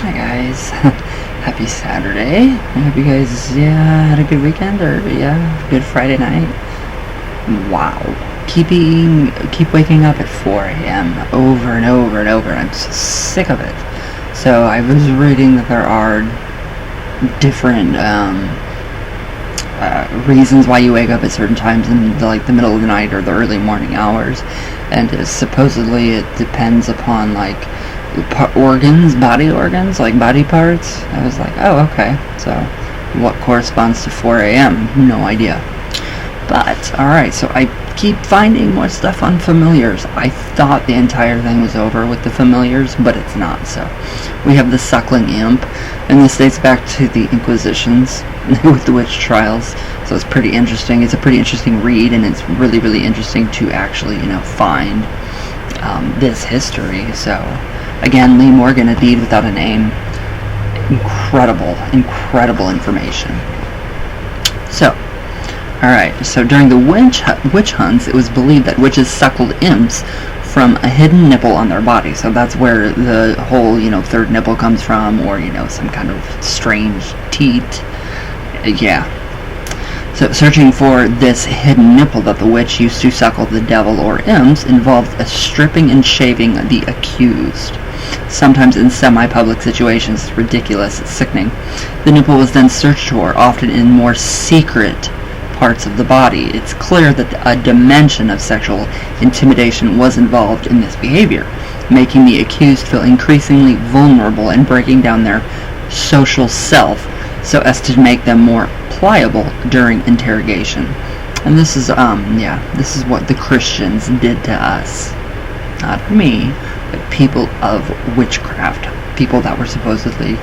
Hi guys, happy Saturday. I hope you guys had a good weekend, or good Friday night. Wow, keep waking up at 4 a.m. over and over and over. I'm so sick of it. So I was reading that there are different reasons why you wake up at certain times in the middle of the night or the early morning hours, and supposedly it depends upon body organs, like body parts. I was like, oh, okay. So what corresponds to 4 a.m.? No idea. But alright, so I keep finding more stuff on familiars. I thought the entire thing was over with the familiars, but it's not. So we have the Suckling Imp, and this dates back to the Inquisitions with the witch trials. So it's pretty interesting. It's a pretty interesting read, and it's really, really interesting to actually, find this history. So again, Lee Morgan, A Deed Without a Name. Incredible information. So, alright, so during the witch hunts, it was believed that witches suckled imps from a hidden nipple on their body. So that's where the whole, third nipple comes from, or, some kind of strange teat. So searching for this hidden nipple that the witch used to suckle the devil or imps involved a stripping and shaving the accused. Sometimes in semi-public situations. It's ridiculous, it's sickening. The nipple was then searched for, often in more secret parts of the body. It's clear that a dimension of sexual intimidation was involved in this behavior, making the accused feel increasingly vulnerable and breaking down their social self so as to make them more pliable during interrogation. And this is this is what the Christians did to us. Not me, but people of witchcraft. People that were supposedly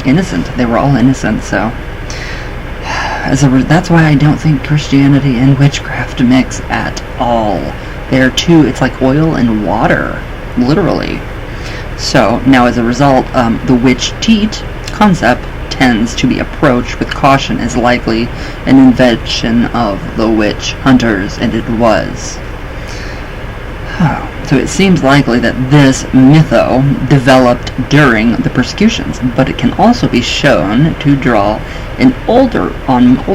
innocent. They were all innocent, so that's why I don't think Christianity and witchcraft mix at all. They're it's like oil and water, literally. So now as a result, the witch teat concept tends to be approached with caution as likely an invention of the witch hunters, and it was. So it seems likely that this mytho developed during the persecutions, but it can also be shown to draw on older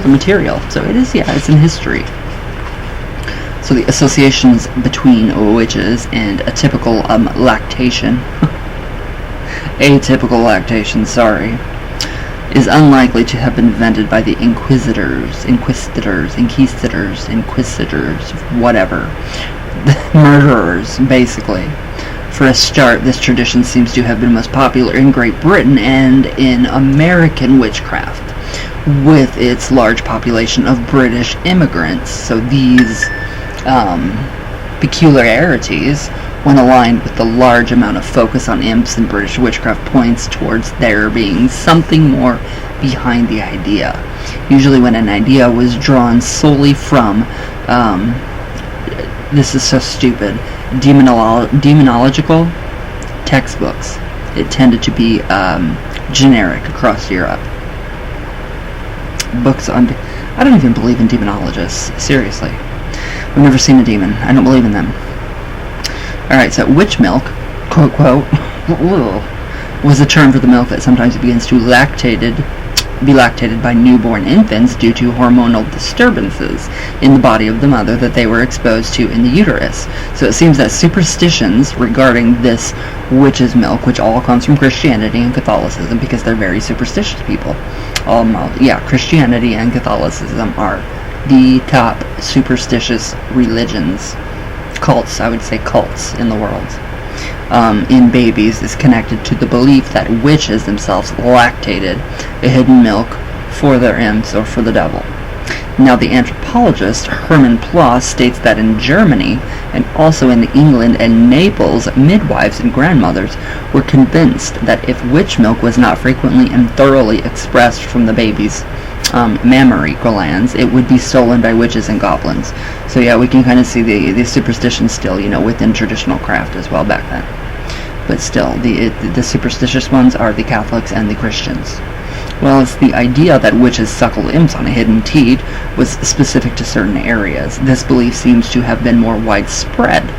material. So it is, it's in history. So the associations between witches and atypical lactation, is unlikely to have been invented by the inquisitors, whatever. The murderers, basically. For a start, this tradition seems to have been most popular in Great Britain and in American witchcraft, with its large population of British immigrants. So these peculiarities, when aligned with the large amount of focus on imps in British witchcraft, points towards there being something more behind the idea. Usually when an idea was drawn solely from this is so stupid, demonological textbooks, it tended to be generic across Europe. Books on... I don't even believe in demonologists, seriously. I've never seen a demon. I don't believe in them. Alright, so witch milk, quote, quote, was a term for the milk that sometimes begins to be lactated by newborn infants due to hormonal disturbances in the body of the mother that they were exposed to in the uterus. So it seems that superstitions regarding this witch's milk, which all comes from Christianity and Catholicism, because they're very superstitious people. Christianity and Catholicism are the top superstitious religions. Cults, I would say cults in the world. In babies is connected to the belief that witches themselves lactated a hidden milk for their imps or for the devil. Now the anthropologist Hermann Ploss states that in Germany and also in England and Naples, midwives and grandmothers were convinced that if witch milk was not frequently and thoroughly expressed from the baby's mammary glands, it would be stolen by witches and goblins. So we can kind of see the superstition still, within traditional craft as well back then. But still, the superstitious ones are the Catholics and the Christians. Well, it's the idea that witches suckle imps on a hidden teat was specific to certain areas. This belief seems to have been more widespread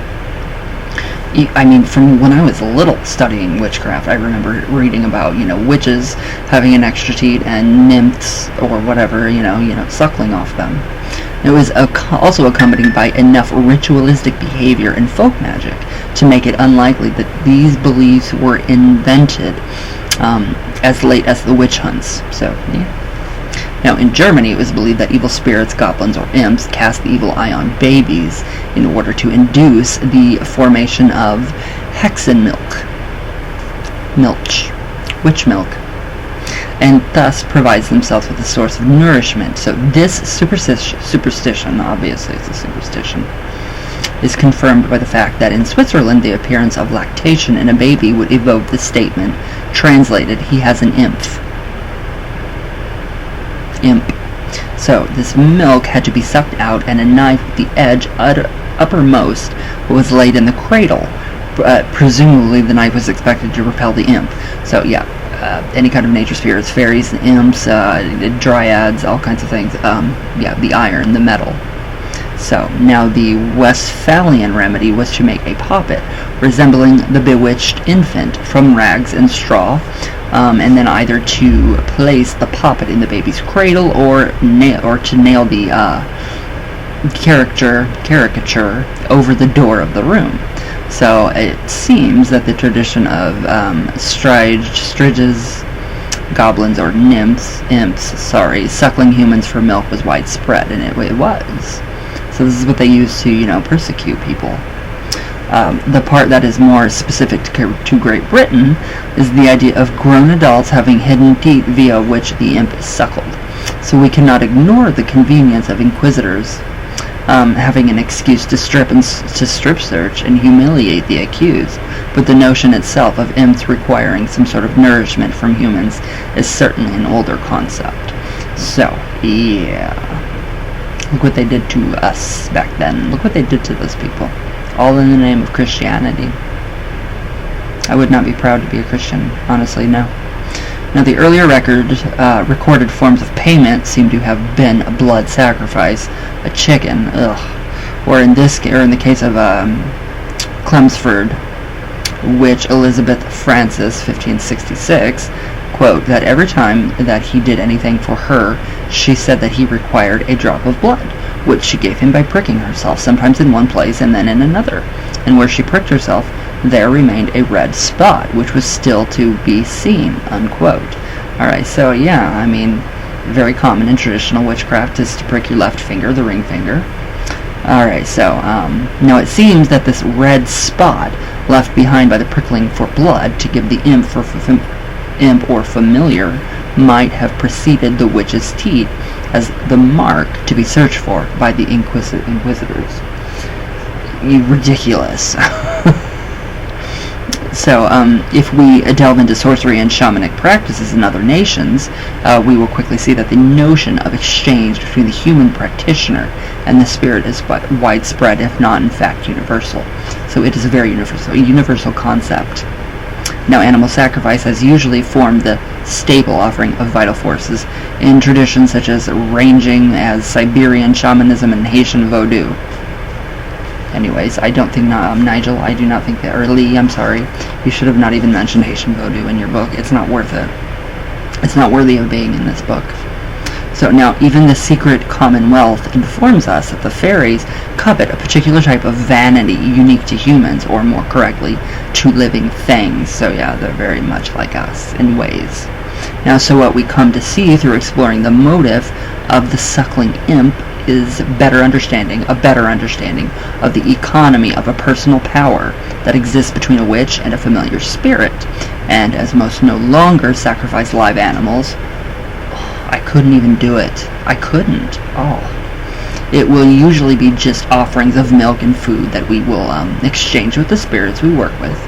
I mean, from when I was little studying witchcraft, I remember reading about, witches having an extra teat and nymphs or whatever, suckling off them. It was also accompanied by enough ritualistic behavior and folk magic to make it unlikely that these beliefs were invented as late as the witch hunts. So, yeah. Now, in Germany, it was believed that evil spirits, goblins, or imps cast the evil eye on babies in order to induce the formation of hexenmilch, witch milk, and thus provides themselves with a source of nourishment. So this superstition, obviously it's a superstition, is confirmed by the fact that in Switzerland the appearance of lactation in a baby would evoke the statement, translated, he has an imp. So this milk had to be sucked out, and a knife with the edge uppermost was laid in the cradle. Presumably the knife was expected to repel the imp. So yeah, any kind of nature spirits, fairies, imps, dryads, all kinds of things. The iron, the metal. So now the Westphalian remedy was to make a poppet resembling the bewitched infant from rags and straw, and then either to place the poppet in the baby's cradle or to nail the caricature over the door of the room. So it seems that the tradition of striges, goblins, or imps, suckling humans for milk was widespread, and it was. So this is what they used to, persecute people. The part that is more specific to Great Britain is the idea of grown adults having hidden teeth via which the imp is suckled. So we cannot ignore the convenience of inquisitors having an excuse to strip search and humiliate the accused, but the notion itself of imps requiring some sort of nourishment from humans is certainly an older concept. So, yeah. Look what they did to us back then. Look what they did to those people. All in the name of Christianity. I would not be proud to be a Christian, honestly, no. Now, the earlier recorded forms of payment seem to have been a blood sacrifice, a chicken, or in the case of Chelmsford, which Elizabeth Francis, 1566, quote, that every time that he did anything for her, she said that he required a drop of blood, which she gave him by pricking herself, sometimes in one place and then in another. And where she pricked herself, there remained a red spot, which was still to be seen, unquote. Alright, so yeah, I mean, very common in traditional witchcraft is to prick your left finger, the ring finger. Alright, so, now it seems that this red spot left behind by the prickling for blood to give the imp or familiar might have preceded the witch's teeth as the mark to be searched for by the inquisitors. Ridiculous. So, if we delve into sorcery and shamanic practices in other nations, we will quickly see that the notion of exchange between the human practitioner and the spirit is widespread, if not, in fact, universal. So it is a very universal concept. Now, animal sacrifice has usually formed the staple offering of vital forces in traditions such as ranging as Siberian shamanism and Haitian voodoo. Anyways, I don't think, Nigel, I do not think that, or Lee, I'm sorry, you should have not even mentioned Haitian voodoo in your book. It's not worth it. It's not worthy of being in this book. So now, even the secret commonwealth informs us that the fairies covet a particular type of vanity unique to humans, or more correctly, to living things. So yeah, they're very much like us in ways. Now, so what we come to see through exploring the motive of the suckling imp is a better understanding of the economy of a personal power that exists between a witch and a familiar spirit. And as most no longer sacrifice live animals, I couldn't even do it. I couldn't. It will usually be just offerings of milk and food that we will exchange with the spirits we work with,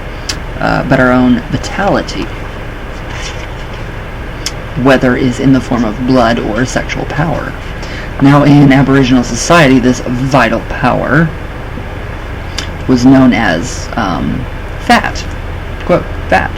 but our own vitality, whether is in the form of blood or sexual power. Now, in Aboriginal society, this vital power was known as fat, quote, fat,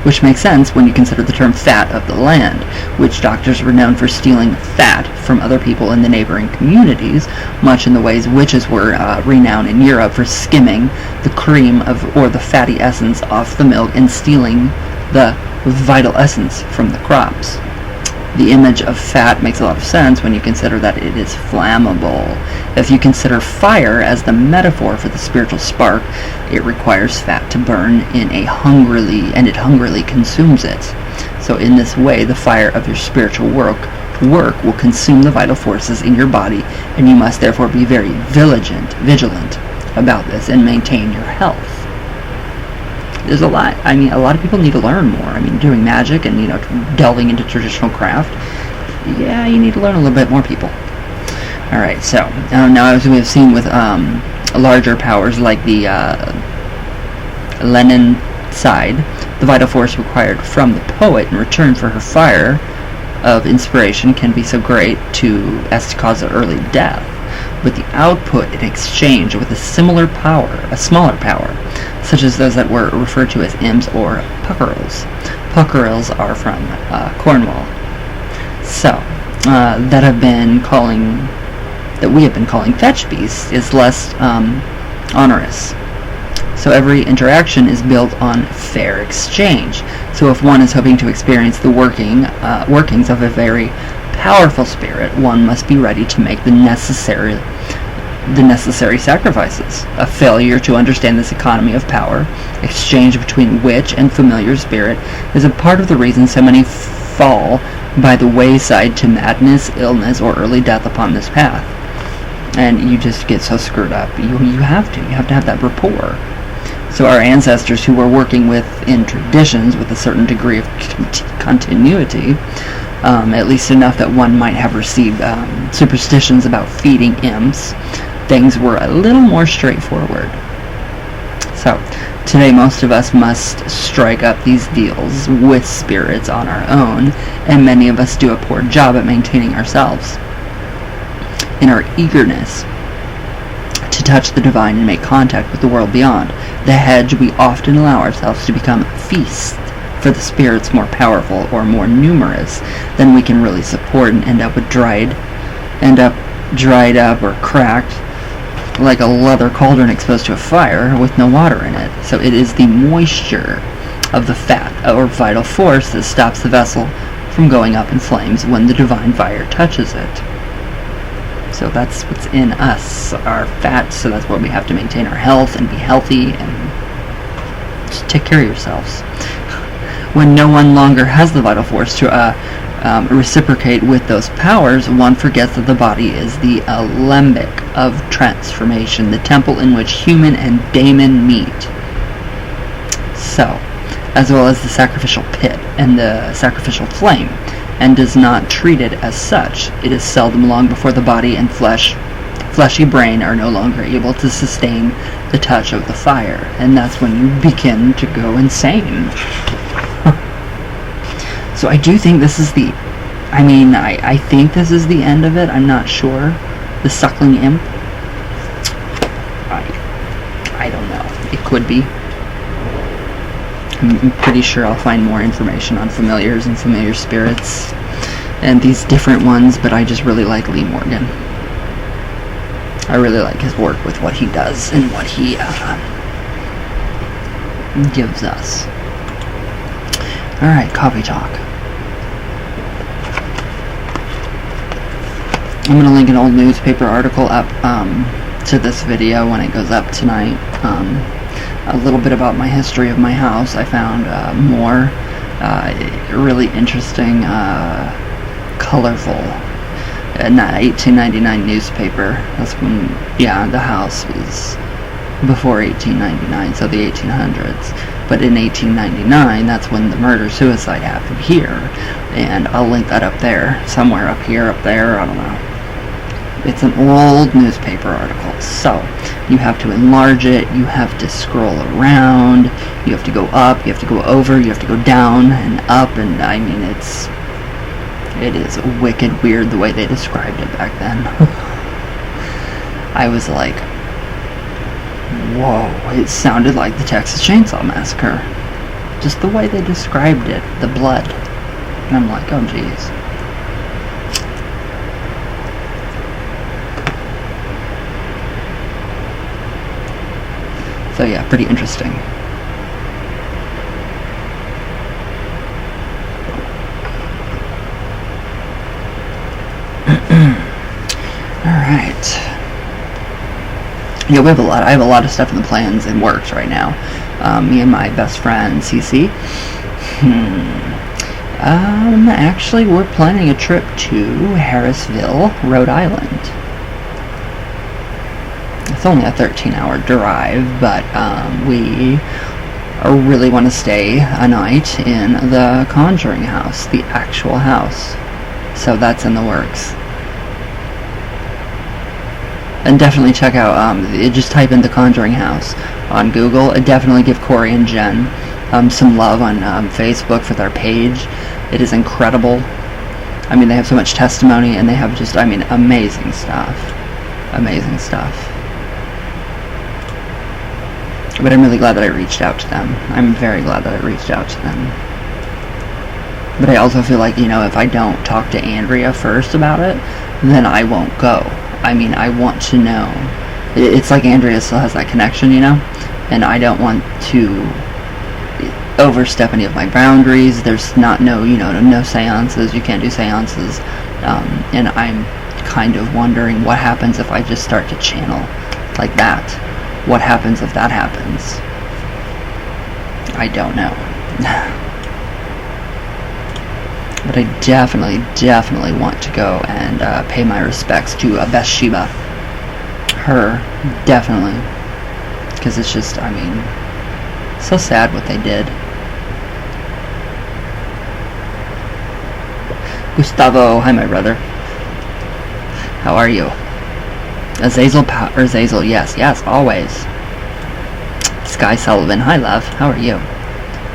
which makes sense when you consider the term fat of the land. Witch doctors were known for stealing fat from other people in the neighboring communities, much in the ways witches were renowned in Europe for skimming the cream or the fatty essence off the milk and stealing the vital essence from the crops. The image of fat makes a lot of sense when you consider that it is flammable. If you consider fire as the metaphor for the spiritual spark, it requires fat to burn and it hungrily consumes it. So in this way, the fire of your spiritual work will consume the vital forces in your body, and you must therefore be very vigilant about this and maintain your health. There's a lot of people need to learn more. Doing magic and, delving into traditional craft, yeah, you need to learn a little bit more, people. Alright, so, now as we have seen with larger powers like the Lenin side, the vital force required from the poet in return for her fire of inspiration can be so great as to cause an early death, with the output in exchange with a smaller power, such as those that were referred to as imps or puckerels. Puckerels are from Cornwall. So, that we have been calling fetch beasts is less onerous. So every interaction is built on fair exchange. So if one is hoping to experience the workings of a very powerful spirit, one must be ready to make the necessary sacrifices. A failure to understand this economy of power, exchange between witch and familiar spirit, is a part of the reason so many fall by the wayside to madness, illness, or early death upon this path. And you just get so screwed up. You have to have that rapport. So our ancestors who were working in traditions with a certain degree of continuity, at least enough that one might have received superstitions about feeding imps, things were a little more straightforward. So, today most of us must strike up these deals with spirits on our own, and many of us do a poor job at maintaining ourselves. In our eagerness to touch the divine and make contact with the world beyond the hedge, we often allow ourselves to become feast for the spirits more powerful or more numerous than we can really support, and end up dried up or cracked like a leather cauldron exposed to a fire with no water in it. So it is the moisture of the fat or vital force that stops the vessel from going up in flames when the divine fire touches it. So that's what's in us, our fat, so that's why we have to maintain our health and be healthy and just take care of yourselves. When no one longer has the vital force to reciprocate with those powers, one forgets that the body is the alembic of transformation, the temple in which human and daemon meet. So, as well as the sacrificial pit and the sacrificial flame, and does not treat it as such. It is seldom long before the body and fleshy brain are no longer able to sustain the touch of the fire, and that's when you begin to go insane. So I do think this is I think this is the end of it. I'm not sure. The Suckling Imp. I don't know. It could be. I'm pretty sure I'll find more information on familiars and familiar spirits and these different ones, but I just really like Lee Morgan. I really like his work with what he does and what he gives us. Alright, coffee talk. I'm going to link an old newspaper article up to this video when it goes up tonight. A little bit about my history of my house. I found more really interesting, colorful 1899 newspaper. That's when, the house was before 1899, so the 1800s. But in 1899, that's when the murder-suicide happened here. And I'll link that up there, somewhere up here, up there, I don't know. It's an old newspaper article, so you have to enlarge it, you have to scroll around, you have to go up, you have to go over, you have to go down and up, and I mean, it is wicked weird the way they described it back then. I was like, whoa, it sounded like the Texas Chainsaw Massacre. Just the way they described it, the blood. And I'm like, oh geez. So yeah, pretty interesting. Alright. Yeah, I have a lot of stuff in the plans and works right now. Me and my best friend, Cece. Actually, we're planning a trip to Harrisville, Rhode Island. It's only a 13-hour drive, but we really want to stay a night in the Conjuring house, the actual house. So that's in the works. And definitely check out, just type in the Conjuring house on Google. Definitely give Corey and Jen some love on Facebook for their page. It is incredible. I mean, they have so much testimony, and they have just, I mean, amazing stuff. Amazing stuff. But I'm really glad that I reached out to them. I'm very glad that I reached out to them. But I also feel like, you know, if I don't talk to Andrea first about it, then I won't go. I mean, I want to know. It's like Andrea still has that connection, you know? And I don't want to overstep any of my boundaries. There's no seances. You can't do seances. And I'm kind of wondering what happens if I just start to channel like that. What happens if that happens? I don't know. But I definitely want to go and pay my respects to Bathsheba. Her, definitely. Because it's just, I mean, so sad what they did. Gustavo, hi my brother. How are you? Azazel, yes, always. Sky Sullivan, hi love, how are you?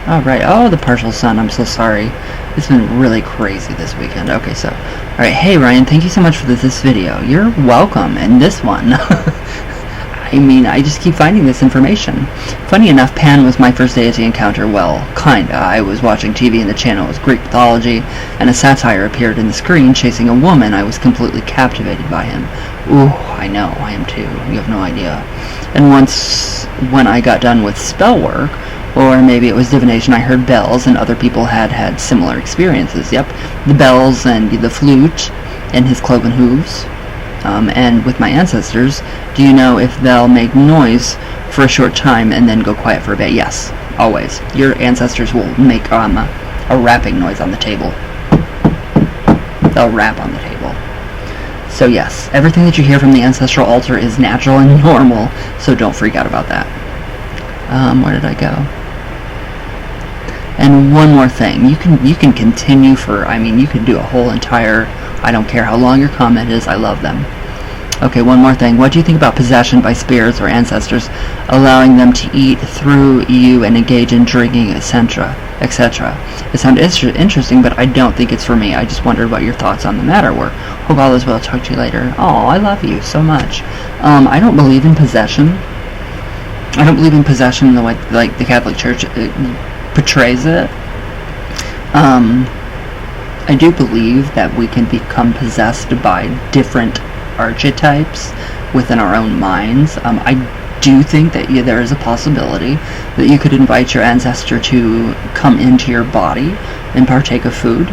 Alright, oh, the partial sun, I'm so sorry. It's been really crazy this weekend. Okay, so, alright, hey Ryan, thank you so much for this video. You're welcome, and this one. I mean, I just keep finding this information. Funny enough, Pan was my first deity encounter. Well, kinda. I was watching TV and the channel was Greek mythology, and a satire appeared in the screen chasing a woman. I was completely captivated by him. Ooh, I know, I am too. You have no idea. And once, when I got done with spell work, or maybe it was divination, I heard bells, and other people had similar experiences. Yep, the bells and the flute and his cloven hooves. And with my ancestors, do you know if they'll make noise for a short time and then go quiet for a bit? Yes, always. Your ancestors will make a rapping noise on the table. They'll rap on the table. So yes, everything that you hear from the ancestral altar is natural and normal, so don't freak out about that. Where did I go? And one more thing, you can continue for, I mean, you can do a whole entire, I don't care how long your comment is, I love them. Okay, one more thing. What do you think about possession by spirits or ancestors, allowing them to eat through you and engage in drinking, etc., etc.? It sounds interesting, but I don't think it's for me. I just wondered what your thoughts on the matter were. Hope all is well. Talk to you later. Oh, I love you so much. I don't believe in possession. I don't believe in possession in the way like the Catholic Church portrays it. I do believe that we can become possessed by different archetypes within our own minds. I do think that there is a possibility that you could invite your ancestor to come into your body and partake of food.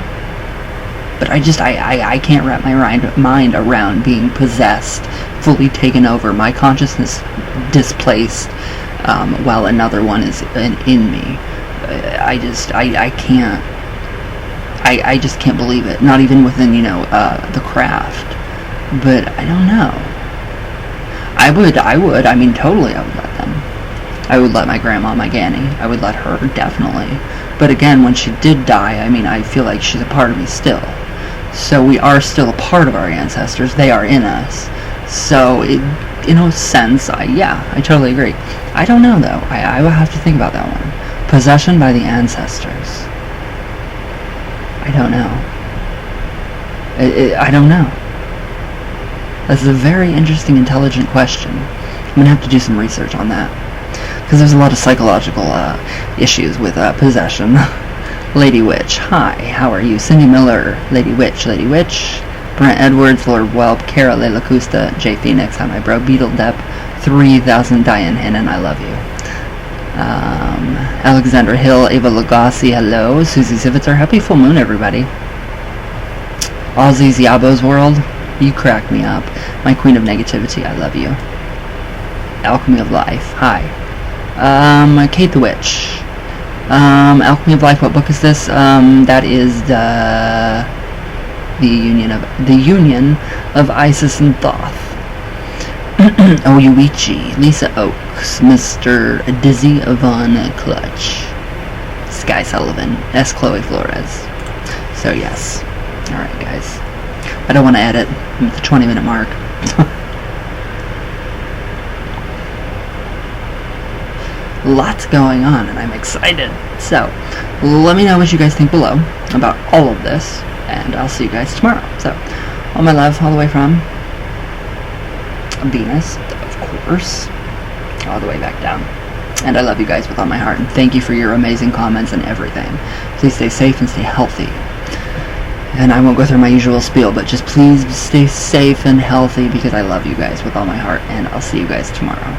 But I can't wrap my mind around being possessed, fully taken over, my consciousness displaced, while another one is in me. I can't. I just can't believe it. Not even within, the craft. But I don't know. I would. I mean, totally I would let them. I would let my grandma, my Ganny, I would let her, definitely. But again, when she did die, I mean, I feel like she's a part of me still. So we are still a part of our ancestors. They are in us. So, in a sense, I totally agree. I don't know, though. I will have to think about that one. Possession by the ancestors. I don't know. I don't know. That's a very interesting, intelligent question. I'm going to have to do some research on that. because there's a lot of psychological issues with possession. Lady Witch, hi, how are you? Cindy Miller, Lady Witch, Brent Edwards, Lord Whelp, Kara Layla Custa, Jay Phoenix, hi my bro, Beetle Depp, 3000 Diane Hannon, I love you. Alexandra Hill, Ava Lagasse, hello. Susie Zivitzer, happy full moon, everybody. Ozzy's Yabo's World, you crack me up. My queen of negativity, I love you. Alchemy of Life, hi. Kate the Witch. Alchemy of Life, what book is this? That is the Union of Isis and Thoth. Oyuichi, Lisa Oaks, Mr. Dizzy Von Clutch, Sky Sullivan, S. Chloe Flores. So yes. Alright guys. I don't want to edit. I'm at the 20-minute mark. Lots going on and I'm excited. So, let me know what you guys think below about all of this, and I'll see you guys tomorrow. So, all my love all the way from Venus, of course, all the way back down. And I love you guys with all my heart, and thank you for your amazing comments and everything. Please stay safe and stay healthy. And I won't go through my usual spiel, but just please stay safe and healthy because I love you guys with all my heart, and I'll see you guys tomorrow.